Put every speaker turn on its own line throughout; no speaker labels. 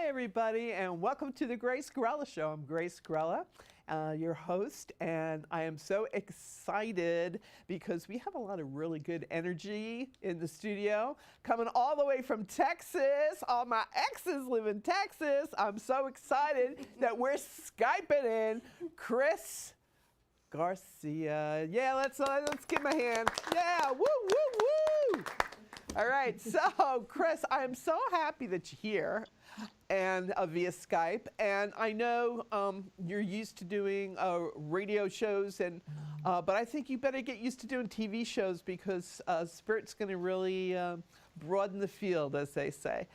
Hi, everybody, and welcome to the Grace Grella Show. I'm Grace Grella, your host, and I am so excited because we have a lot of really good energy in the studio. Coming all the way from Texas. All my exes live in Texas. I'm so excited that we're Skyping in Chris Garcia. Yeah, let's give him a hand. Yeah, woo, woo, woo. All right, so Chris, I'm so happy that you're here and via Skype. And I know you're used to doing radio shows, and but I think you better get used to doing TV shows because Spirit's going to really broaden the field, as they say.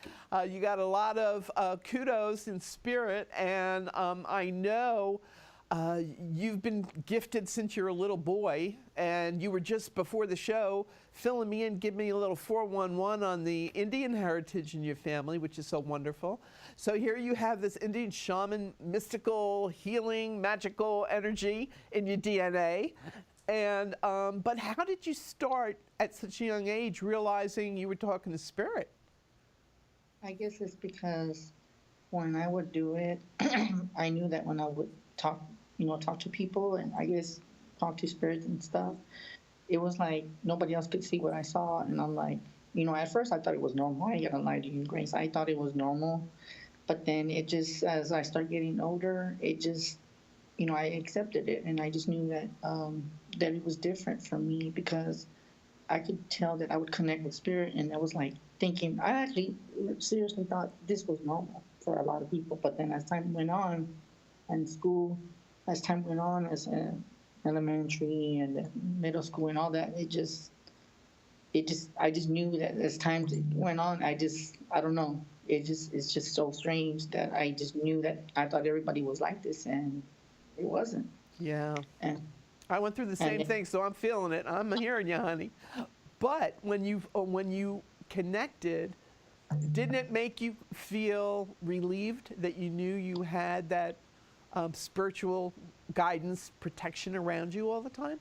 You got a lot of kudos in Spirit, and I know you've been gifted since you're a little boy, and you were just before the show filling me in, give me a little 411 on the Indian heritage in your family, which is so wonderful. So here you have this Indian shaman, mystical, healing, magical energy in your DNA. And but how did you start at such a young age realizing you were talking to Spirit?
I guess it's because when I would do it, I knew that when I would talk to people and I guess talk to spirits and stuff, it was like nobody else could see what I saw. And I'm like, at first I thought it was normal. I ain't gonna lie to you, Grace. I thought it was normal. But then it just, as I started getting older, it just, I accepted it. And I just knew that, that it was different for me because I could tell that I would connect with spirit. And I was like thinking, I actually seriously thought this was normal for a lot of people. But then as time went on in school, as time went on, as elementary and middle school and all that, I just knew that as time went on, I don't know. It's just so strange that I just knew that I thought everybody was like this, and it wasn't.
Yeah.
And
I went through the same thing, so I'm feeling it. I'm hearing you, honey. But when you connected, didn't it make you feel relieved that you knew you had that spiritual guidance, protection around you all the time?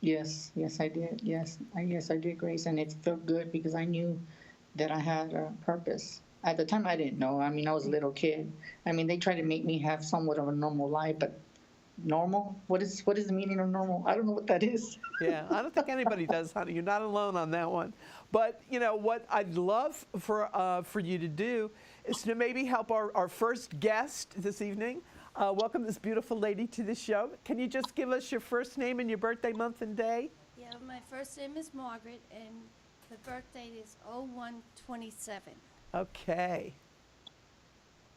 Yes, I did. Yes, I did, Grace, and it felt good because I knew that I had a purpose. At the time, I didn't know. I mean, I was a little kid. I mean, they tried to make me have somewhat of a normal life, but normal? What is the meaning of normal? I don't know what that is.
Yeah, I don't think anybody does, honey. You're not alone on that one. But what I'd love for you to do is to maybe help our first guest this evening. Welcome this beautiful lady to the show. Can you just give us your first name and your birthday month and day?
Yeah, my first name is Margaret, and the birth date is 01/27.
Okay.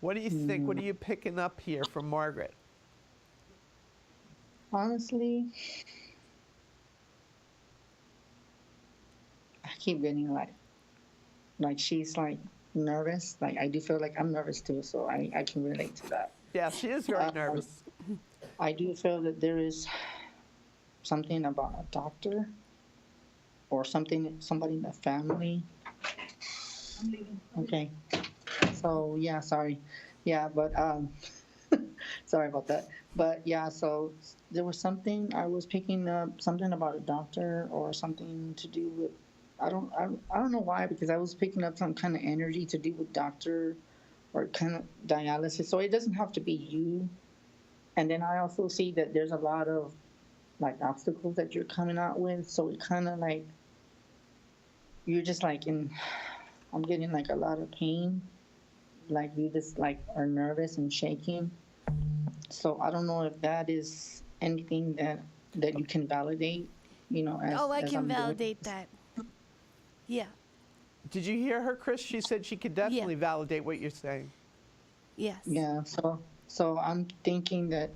What do you think? What are you picking up here from Margaret?
Honestly, I keep getting like she's like nervous. Like I do feel like I'm nervous too, so I can relate to that.
Yeah, she is very nervous.
I do feel that there is something about a doctor or somebody in the family. Okay. So yeah, sorry. Yeah, but sorry about that. But yeah, so there was something I was picking up, something about a doctor or something to do with I don't know why, because I was picking up some kind of energy to do with doctor or kind of dialysis. So it doesn't have to be you. And then I also see that there's a lot of like obstacles that you're coming out with. So it kind of like you're just like I'm getting like a lot of pain. Like you just like are nervous and shaking. So I don't know if that is anything that you can validate,
I can validate that. Yeah.
Did you hear her, Chris? She said she could definitely validate what you're saying.
Yes.
Yeah. So I'm thinking that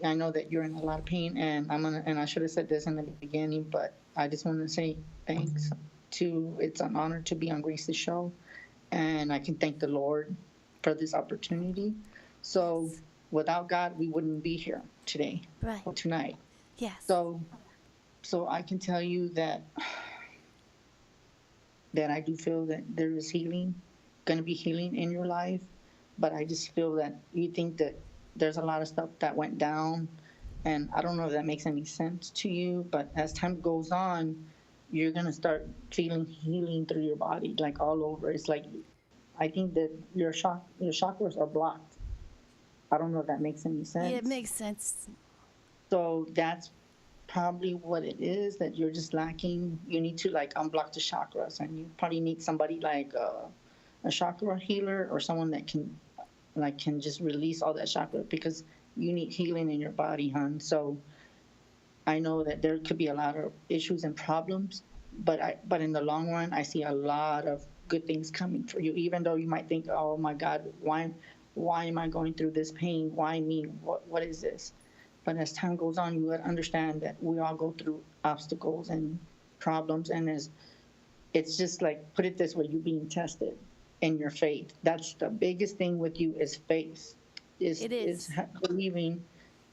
I know that you're in a lot of pain, and I should have said this in the beginning, but I just want to say thanks it's an honor to be on Grace's show, and I can thank the Lord for this opportunity. So without God, we wouldn't be here today,
right,
or tonight.
Yes.
So I can tell you that I do feel that there is healing, going to be healing in your life, but I just feel that you think that there's a lot of stuff that went down, and I don't know if that makes any sense to you, but as time goes on, you're going to start feeling healing through your body, like all over. It's like I think that your chakras are blocked. I don't know if that makes any sense.
Yeah, it makes sense.
So that's probably what it is, that you're just lacking. You need to like unblock the chakras, and you probably need somebody like a chakra healer or someone that can just release all that chakra, because you need healing in your body, hon. So I know that there could be a lot of issues and problems, but in the long run, I see a lot of good things coming for you. Even though you might think, oh my God, why am I going through this pain? Why me? What is this? But as time goes on, you would understand that we all go through obstacles and problems, and it's just like, put it this way, you being tested in your faith. That's the biggest thing with you, is faith.
It is.
Believing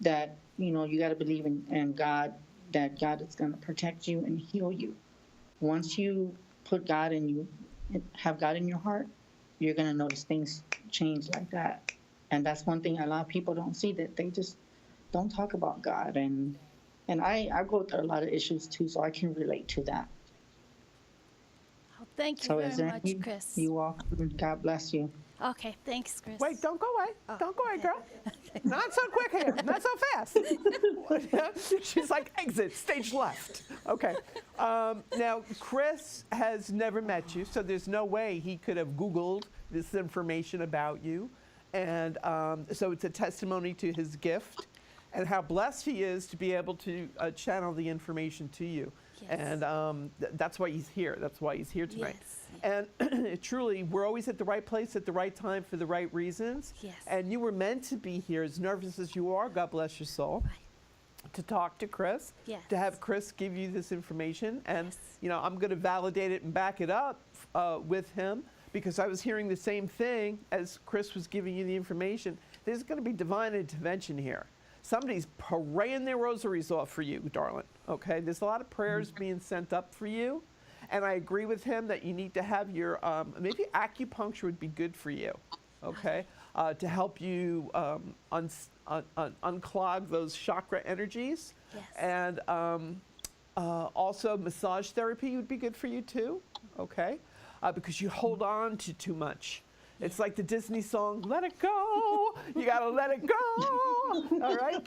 that, you got to believe in God, that God is going to protect you and heal you. Once you put God in you, have God in your heart, you're going to notice things change like that. And that's one thing a lot of people don't see, that they just don't talk about God. And I go through a lot of issues too, so I can relate to that.
Oh, thank you
So is
very
there
much, Chris.
You welcome. God bless you.
Okay, thanks, Chris.
Wait, don't go away. Don't go away,
okay.
girl. Not so quick here. Not so fast. She's like, exit, stage left. Okay. Now, Chris has never met you, so there's no way he could have Googled this information about you. And so it's a testimony to his gift and how blessed he is to be able to channel the information to you.
Yes.
And that's why he's here. That's why he's here tonight.
Yes.
And truly, we're always at the right place at the right time for the right reasons.
Yes.
And you were meant to be here, as nervous as you are, God bless your soul,
Right.
to talk to Chris,
Yes.
to have Chris give you this information. And,
Yes.
I'm going to validate it and back it up with him, because I was hearing the same thing as Chris was giving you the information. There's going to be divine intervention here. Somebody's praying their rosaries off for you, darling, okay? There's a lot of prayers being sent up for you. And I agree with him that you need to have your, maybe acupuncture would be good for you, okay? To help you unclog those chakra energies.
Yes.
And also massage therapy would be good for you too, okay? Because you hold on to too much. It's like the Disney song, let it go. You got to let it go. All right?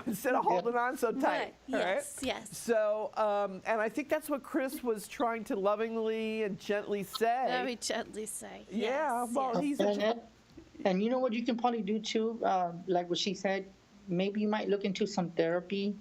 Instead of holding on so tight.
Right.
All right?
Yes, yes.
So, and I think that's what Chris was trying to lovingly and gently say.
Very gently say.
Yeah,
Yes,
well,
yes.
he's
And you know what you can probably do too, like what she said, maybe you might look into some therapy,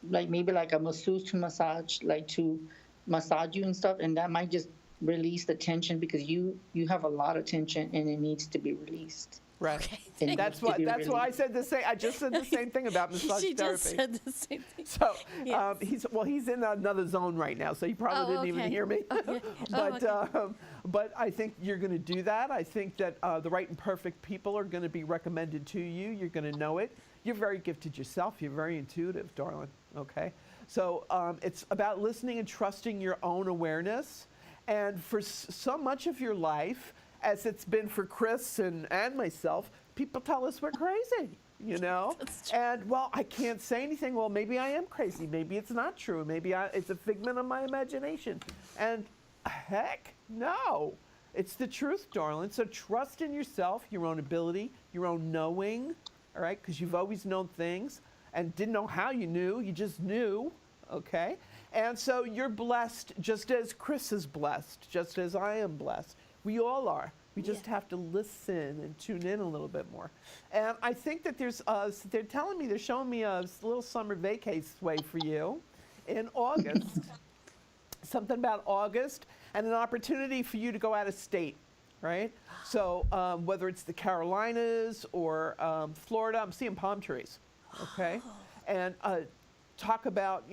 like maybe like a masseuse to massage, like to massage you and stuff, and that might just release the tension, because you have a lot of tension and it needs to be released.
right.
Okay.
And
That's
needs to
why
be
I said the same. I just said the same thing about massage
She
therapy.
just said the same thing.
So
Yes.
he's in another zone right now, so he probably didn't even
okay.
hear me.
Okay.
But
okay.
but I think you're going to do that. I think that the right and perfect people are going to be recommended to you. You're going to know it. You're very gifted yourself. You're very intuitive, darling. Okay, so it's about listening and trusting your own awareness. And for so much of your life, as it's been for Chris and myself, people tell us we're crazy.
That's true.
And well, I can't say anything. Well, maybe I am crazy. Maybe it's not true. Maybe it's a figment of my imagination. And heck, no. It's the truth, darling. So trust in yourself, your own ability, your own knowing, all right? Because you've always known things and didn't know how you knew. You just knew, okay? And so you're blessed just as Chris is blessed, just as I am blessed. We all are. We just have to listen and tune in a little bit more. And I think that they're telling me, they're showing me a little summer vacay way for you in August. Something about August and an opportunity for you to go out of state, right? So whether it's the Carolinas or Florida, I'm seeing palm trees, okay? And talk about,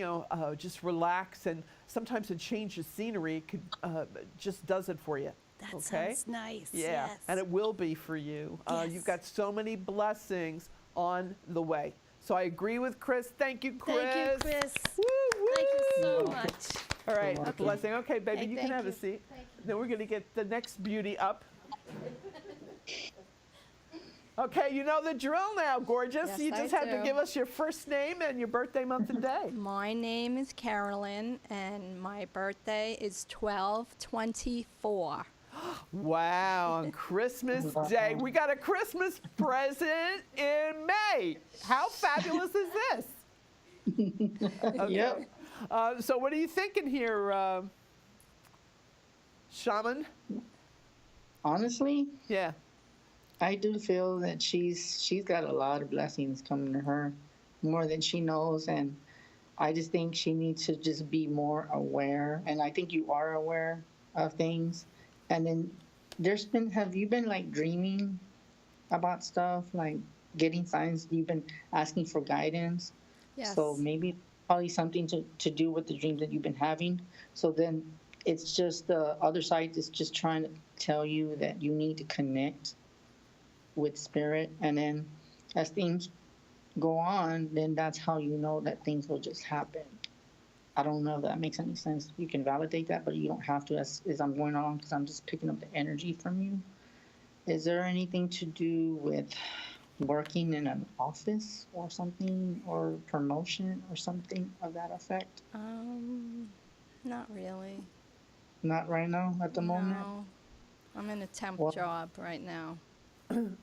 just relax, and sometimes a change of scenery could just does it for you.
That
Okay?
sounds nice.
Yeah,
Yes.
and it will be for you.
Yes.
You've got so many blessings on the way. So I agree with Chris. Thank you, Chris.
Thank you, Chris.
Woo, woo.
Thank you so much.
All right,
You're
a blessing. Okay, baby,
Hey,
you can
thank
have a
you.
seat.
Thank you.
Then we're going to get the next beauty up. Okay, you know the drill now, gorgeous.
Yes,
You just
I
have to
do.
give us your first name and your birthday month and day.
My name is Carolyn, and my birthday is 12/24.
Wow, on Christmas
Wow.
Day. We got a Christmas present in May. How fabulous is this? Okay.
Yep.
So what are you thinking here, Shaman?
Honestly,
Yeah.
I do feel that she's got a lot of blessings coming to her, more than she knows, and I just think she needs to just be more aware. And I think you are aware of things. And then have you been like dreaming about stuff, like getting signs? You've been asking for guidance.
Yes.
So maybe probably something to do with the dreams that you've been having. So then it's just the other side is just trying to tell you that you need to connect with spirit. And then as things go on, then that's how you know that things will just happen. I don't know if that makes any sense. You can validate that, but you don't have to as I'm going along, because I'm just picking up the energy from you. Is there anything to do with working in an office or something, or promotion or something of that effect?
Not really.
Not right now at the moment?
No. I'm in a temp
Well-
job right now.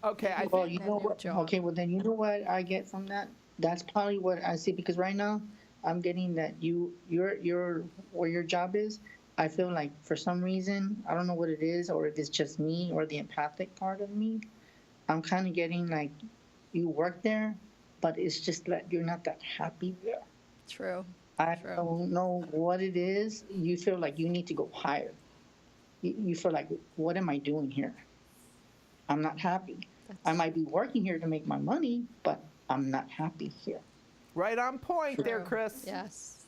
Okay. I
Well,
think,
you
a
know
new
what?
job.
Okay, well then you know what I get from that. That's probably what I see, because right now I'm getting that your where your job is. I feel like for some reason, I don't know what it is, or if it's just me or the empathic part of me, I'm kind of getting like you work there, but it's just that you're not that happy there.
True.
I
True.
don't know what it is. You feel like you need to go higher. You feel like, what am I doing here? I'm not happy. I
That's
might be working here to make my money, but I'm not happy here.
right on point there,
true.
Chris.
Yes.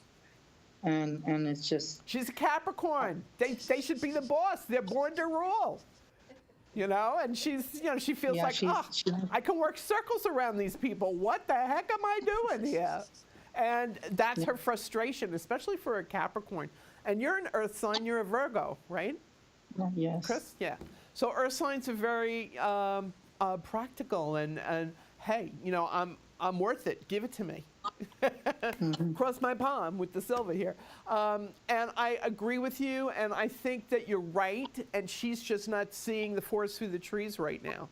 And it's just,
She's a Capricorn. They should be the boss. They're born to rule. You know, and she's, you know, she feels
Yeah,
like, I can work circles around these people. What the heck am I doing here? And that's her frustration, especially for a Capricorn. And you're an earth sign, you're a Virgo, right,
yes.
Chris? Yeah. So earth signs are very practical and hey, you know, I'm worth it. Give it to me. Cross my palm with the silver here. And I agree with you, and I think that you're right, and she's just not seeing the forest through the trees right now.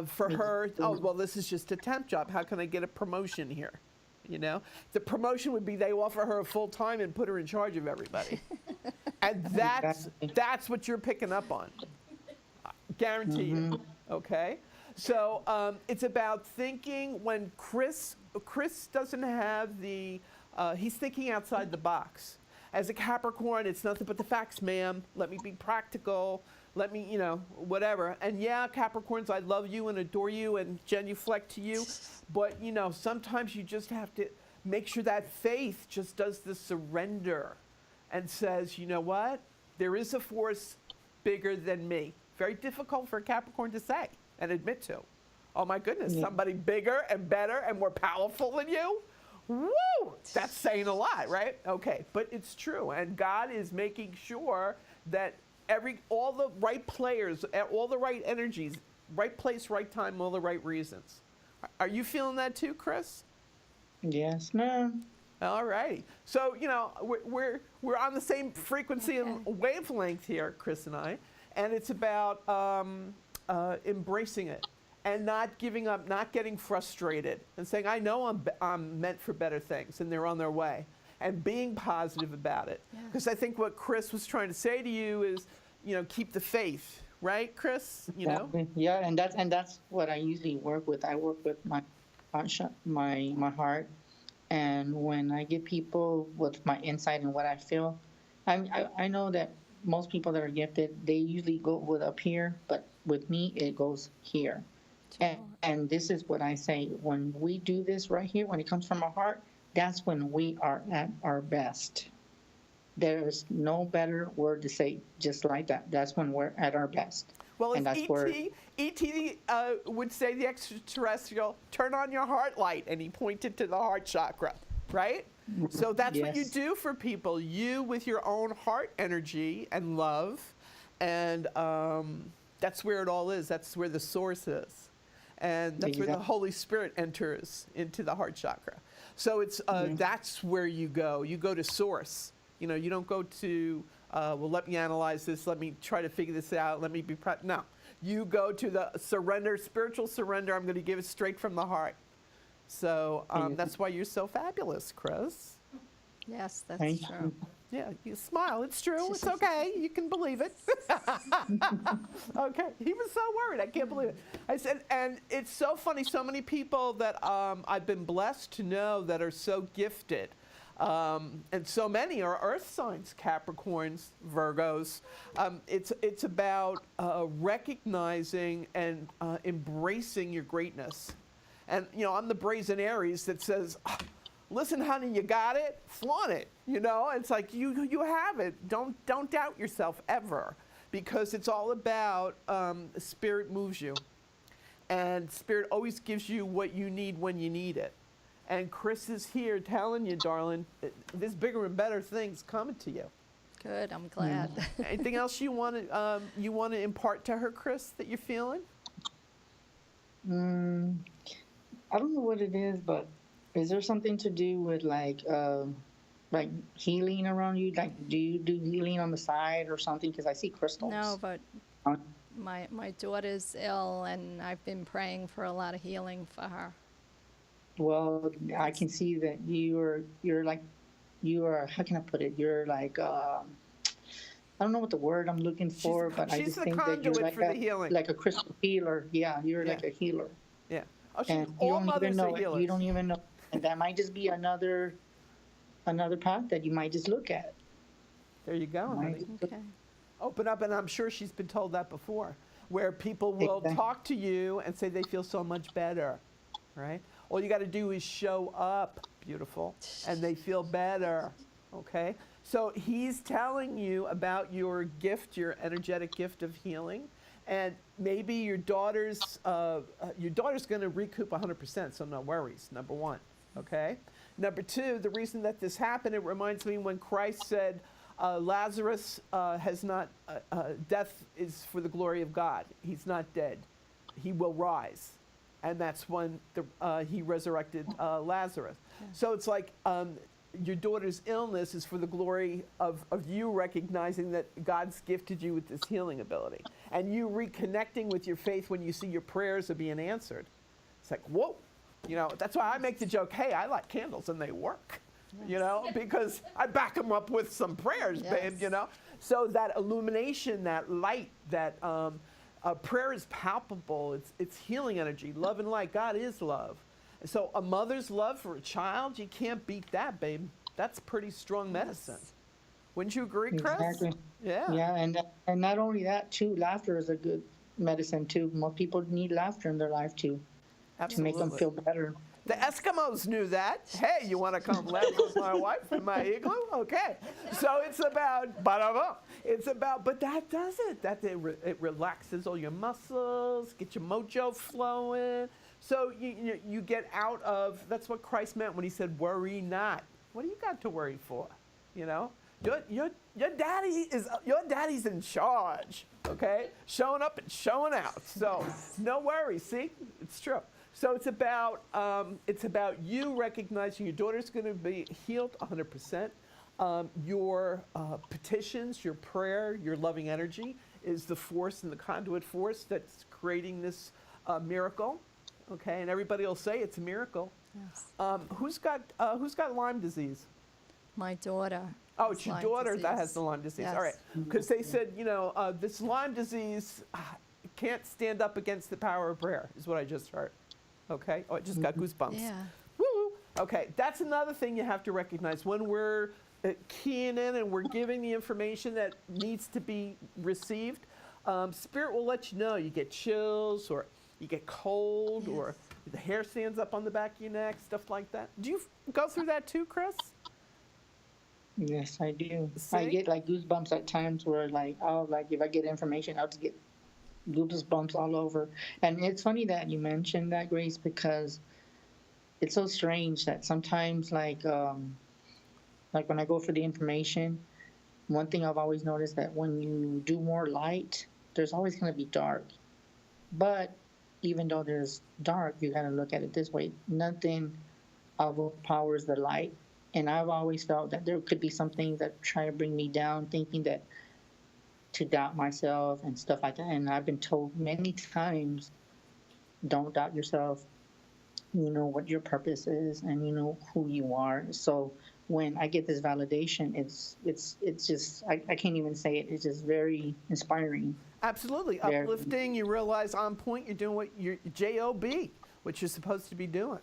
For her, oh, well, this is just a temp job. How can I get a promotion here? You know, the promotion would be they offer her a full time and put her in charge of everybody. And that's what you're picking up on. Guarantee you. Okay? So it's about thinking when Chris doesn't have the, he's thinking outside the box. As a Capricorn, it's nothing but the facts, ma'am. Let me be practical. Let me, you know, whatever. And yeah, Capricorns, I love you and adore you and genuflect to you. But, you know, sometimes you just have to make sure that faith just does the surrender and says, you know what? There is a force bigger than me. Very difficult for a Capricorn to say and admit to. Oh my goodness, somebody bigger and better and more powerful than you? Woo! That's saying a lot, right? Okay, but it's true. And God is making sure that all the right players, all the right energies, right place, right time, all the right reasons. Are you feeling that too, Chris?
Yes, ma'am.
All right. So, you know, we're on the same frequency and wavelength here, Chris and I, and it's about embracing it and not giving up, not getting frustrated, and saying, I know I'm meant for better things, and they're on their way, and being positive about it. Because I think what Chris was trying to say to you is, you know, keep the faith, right, Chris? You know?
Yeah, and that's what I usually work with. I work with my heart, and when I get people with my insight and what I feel, I know that most people that are gifted, they usually go with up here, but with me, it goes here. And this is what I say, when we do this right here, when it comes from our heart, that's when we are at our best. There's no better word to say just like that. That's when we're at our best.
Well,
and
as E.T. would say, the extraterrestrial, turn on your heart light, and he pointed to the heart chakra, right? So that's what you do for people. You, with your own heart energy and love, and that's where it all is. That's where the source is. And that's where the Holy Spirit enters into the heart chakra. So it's that's where you go. You go to source. You know, you don't go to well, let me analyze this. Let me try to figure this out. Let me be no. You go to the surrender, spiritual surrender. I'm going to give it straight from the heart. So that's why you're so fabulous, Chris.
Yes, that's
Thank
true.
you.
Yeah, you smile. It's true. It's okay. You can believe it. Okay. He was so worried. I can't believe it. I said, and it's so funny. So many people that I've been blessed to know that are so gifted. And so many are earth signs, Capricorns, Virgos. It's about recognizing and embracing your greatness. And, you know, I'm the brazen Aries that says, listen, honey, you got it, flaunt it. You know, it's like you have it. Don't doubt yourself ever, because it's all about spirit moves you. And spirit always gives you what you need when you need it. And Chris is here telling you, darling, there's bigger and better things coming to you.
Good, I'm glad.
Anything else you want to impart to her, Chris, that you're feeling?
I don't know what it is, but is there something to do with like healing around you? Like, do you do healing on the side or something? Because I see crystals.
No, but
Uh,
my daughter's ill, and I've been praying for a lot of healing for her.
Well, I can see that you're like, how can I put it? You're like, I don't know what the word I'm looking for, but I
she's
just
the
think that you're
conduit
like
for the healing.
like a crystal healer. Yeah, you're
Yeah.
like a healer.
Yeah. Oh,
And you
all
don't even
mothers
know
are
it.
healers.
You don't even know. And that might just be another path that you might just look at.
There you go,
Right.
honey.
Okay.
Open up, and I'm sure she's been told that before, where people will
Exactly.
talk to you and say they feel so much better, right? All you got to do is show up, beautiful, and they feel better, okay? So he's telling you about your gift, your energetic gift of healing, and maybe your daughter's going to recoup 100%, so no worries, number one, okay? Number two, the reason that this happened, it reminds me when Christ said, Lazarus has not, death is for the glory of God. He's not dead. He will rise. And that's when he resurrected Lazarus. So it's like your daughter's illness is for the glory of you recognizing that God's gifted you with this healing ability. And you reconnecting with your faith when you see your prayers are being answered. It's like, whoa. You know, that's why I make the joke, hey, I light candles and they work. You know, because I back them up with some prayers, babe, you know. So that illumination, that light, that prayer is palpable. It's healing energy, love and light. God is love. And so a mother's love for a child, you can't beat that, babe. That's pretty strong medicine. Wouldn't you agree, Chris?
Exactly.
Yeah.
Yeah, and not only that too, laughter is a good medicine too. More people need laughter in their life too, to make them feel better.
The Eskimos knew that. Hey, you want to come live with my wife in my igloo? Okay. So it's about, but that does it. It relaxes all your muscles, get your mojo flowing. So you get out of, that's what Christ meant when he said, worry not. What do you got to worry for? You know? Your daddy's in charge, okay? Showing up and showing out. So no worries. See, it's true. So it's about you recognizing your daughter's going to be healed 100%. Your petitions, your prayer, your loving energy is the force and the conduit force that's creating this miracle. Okay, and everybody will say it's a miracle.
Yes.
Who's got Lyme disease?
My daughter.
Oh,
has
it's your
Lyme
daughter that has
disease.
the Lyme disease.
Yes.
All right, because they said, you know, this Lyme disease can't stand up against the power of prayer, is what I just heard. Okay? Oh, I just got goosebumps.
Yeah.
Woo! Okay, that's another thing you have to recognize. When we're keying in and we're giving the information that needs to be received, Spirit will let you know. You get chills, or you get cold, or the hair stands up on the back of your neck, stuff like that. Do you go through that too, Chris?
Yes, I do.
See?
I get like goosebumps at times where like if I get information, I'll just get goosebumps all over. And it's funny that you mentioned that, Grace, because it's so strange that sometimes like when I go for the information, one thing I've always noticed that when you do more light, there's always going to be dark. But even though there's dark, you got to look at it this way: nothing overpowers the light. And I've always felt that there could be some things that try to bring me down, thinking that to doubt myself and stuff like that. And I've been told many times, don't doubt yourself. You know what your purpose is, and you know who you are. So when I get this validation, it's just I can't even say it. It's just very inspiring.
Absolutely.
Very.
Uplifting. You realize on point you're doing what you're JOB, what you're supposed to be doing.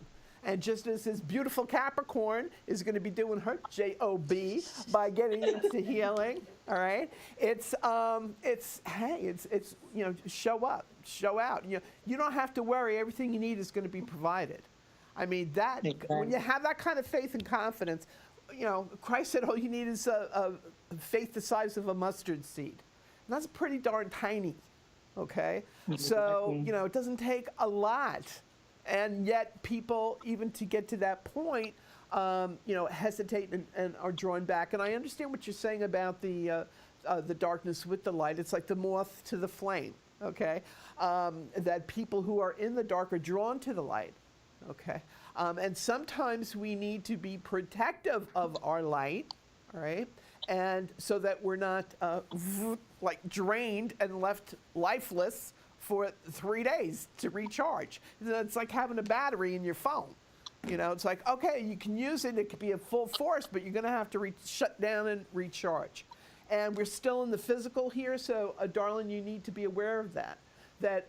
And just as this beautiful Capricorn is going to be doing her JOB by getting into healing, all right? It's show up, show out. You don't have to worry. Everything you need is going to be provided. I mean, when you have that kind of faith and confidence, Christ said all you need is a faith the size of a mustard seed. And that's pretty darn tiny, okay?
Exactly.
So, it doesn't take a lot. And yet people, even to get to that point, hesitate and are drawn back. And I understand what you're saying about the darkness with the light. It's like the moth to the flame, okay? That people who are in the dark are drawn to the light, okay? And sometimes we need to be protective of our light, all right? And so that we're not like drained and left lifeless for 3 days to recharge. It's like having a battery in your phone. It's like, okay, you can use it. It could be at full force, but you're going to have to shut down and recharge. And we're still in the physical here, so darling, you need to be aware of that. That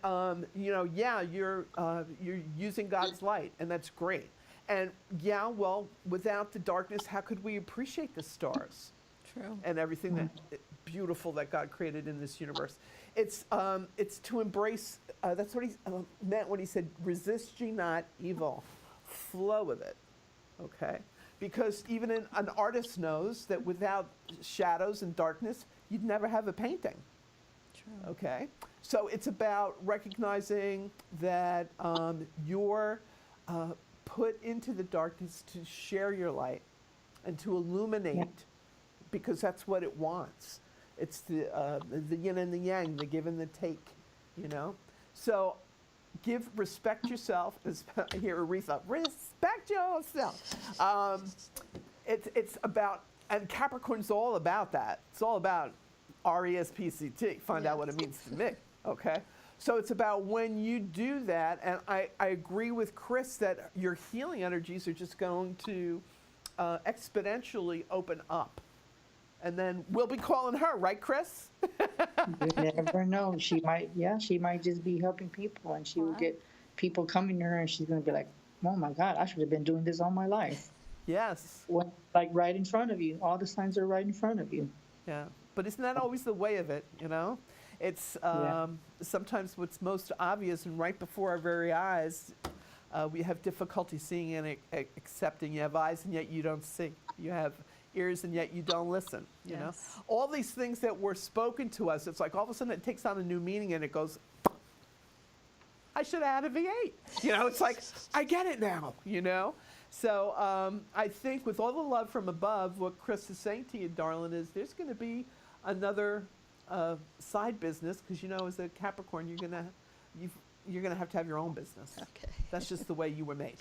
you're using God's light, and that's great. And without the darkness, how could we appreciate the stars?
True.
And everything that beautiful that God created in this universe. It's to embrace. That's what he meant when he said, "Resist ye not evil, flow with it." Okay, because even an artist knows that without shadows and darkness, you'd never have a painting.
True.
Okay, so it's about recognizing that you're put into the darkness to share your light and to illuminate, because that's what it wants. It's the yin and the yang, the give and the take, So respect yourself. I hear Aretha, respect yourself. It's about, and Capricorn's all about that. It's all about RESPCT, find out what it means to me, okay? So it's about when you do that, and I agree with Chris that your healing energies are just going to exponentially open up. And then we'll be calling her, right, Chris?
You never know. She might just be helping people, and she will get people coming to her, and she's going to be like, oh my God, I should have been doing this all my life.
Yes.
Like right in front of you. All the signs are right in front of you.
Yeah. But isn't that always the way of it, It's sometimes what's most obvious and right before our very eyes, we have difficulty seeing and accepting. You have eyes and yet you don't see. You have ears and yet you don't listen, you know? All these things that were spoken to us, it's like all of a sudden it takes on a new meaning and it goes, I should have had a V8. It's like, I get it now, So I think with all the love from above, what Chris is saying to you, darling, is there's going to be another side business, because as a Capricorn, you're gonna have your own business.
Okay.
That's just the way you were made.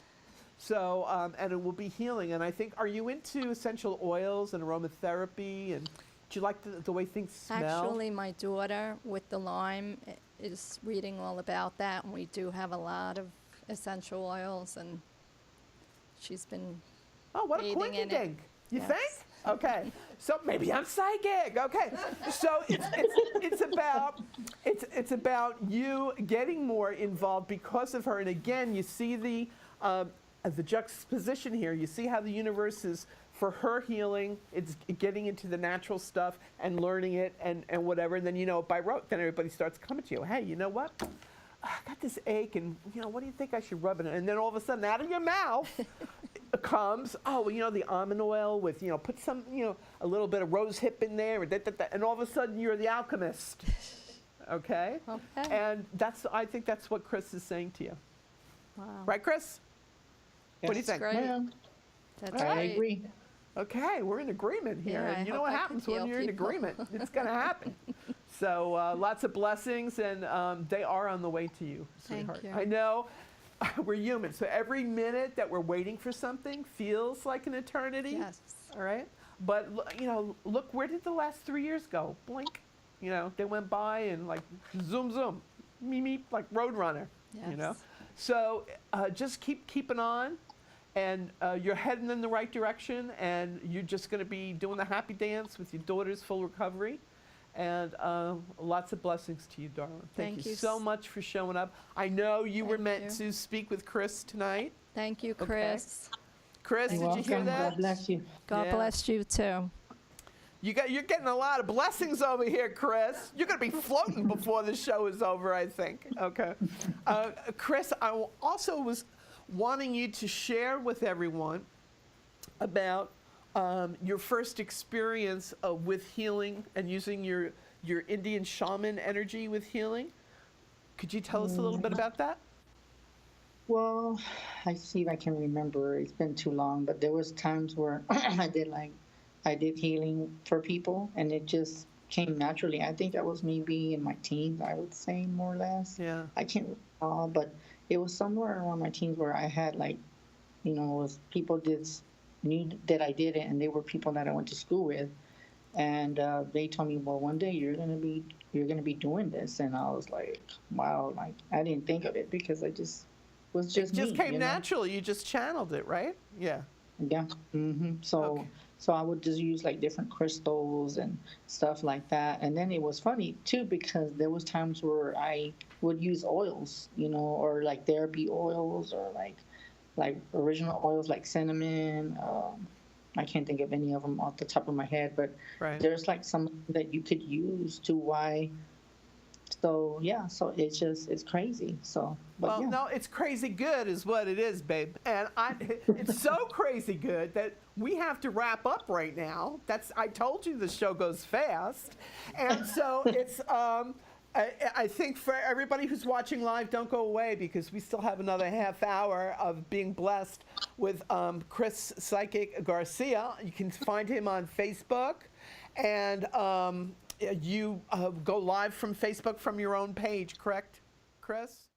So and it will be healing. And I think, are you into essential oils and aromatherapy? And do you like the way things smell?
Actually, my daughter with the Lyme is reading all about that, and we do have a lot of essential oils, and she's been
what a
bathing in it.
coinky-dink. You
Yes.
think? Okay, so maybe I'm psychic. Okay, so it's about you getting more involved because of her. And again, you see the juxtaposition here. You see how the universe is for her healing. It's getting into the natural stuff and learning it and whatever. And then by rote, then everybody starts coming to you. Hey, you know what? I got this ache, and what do you think I should rub it in? And then all of a sudden, out of your mouth comes, the almond oil with, put some, a little bit of rose hip in there, and all of a sudden you're the alchemist. Okay?
Okay.
And I think that's what Chris is saying to you.
Wow.
Right, Chris? What do you think?
Great.
Yeah,
That's
I
great.
agree.
Okay, we're in agreement here.
Yeah,
And you
I
know
hope
what
I
happens
can
when
heal
you're in
people.
agreement. It's going to happen. So lots of blessings, and they are on the way to you,
Thank
sweetheart.
you.
I know we're human. So every minute that we're waiting for something feels like an eternity.
Yes.
All right. But look, where did the last 3 years go? Blink. They went by and like zoom, zoom, meep, meep, like Roadrunner.
Yes.
So just keep keeping on, and you're heading in the right direction, and you're just going to be doing the happy dance with your daughter's full recovery. And lots of blessings to you, darling. Thank you so much for showing up. I know you were meant to speak with Chris tonight.
Thank you, Chris.
Chris,
You're
did
welcome.
you hear that?
God bless you.
God bless you too.
You're getting a lot of blessings over here, Chris. You're going to be floating before the show is over, I think. Okay. Chris, I also was wanting you to share with everyone about your first experience with healing and using your Indian shaman energy with healing. Could you tell us a little bit about that?
Well, I see if I can remember. It's been too long, but there was times where I did healing for people, and it just came naturally. I think that was maybe in my teens, I would say, more or less.
Yeah.
I can't recall, but it was somewhere around my teens where I had was people knew that I did it, and they were people that I went to school with, and they told me, well, one day you're gonna be doing this, and I was like, wow, like I didn't think of it because I just was just
It just
me,
came naturally. You just channeled it, right? Yeah.
Yeah. So
Okay.
so I would just use like different crystals and stuff like that. And then it was funny too because there was times where I would use oils, or like therapy oils or like original oils like cinnamon. I can't think of any of them off the top of my head, but
Right.
there's like some that you could use to why. So yeah, so it's crazy. So but
Well,
yeah.
no, it's crazy good is what it is, babe. And it's so crazy good that we have to wrap up right now. I told you the show goes fast. And so it's, I think for everybody who's watching live, don't go away because we still have another half hour of being blessed with Chris Psychic Garcia. You can find him on Facebook. And you go live from Facebook from your own page, correct, Chris?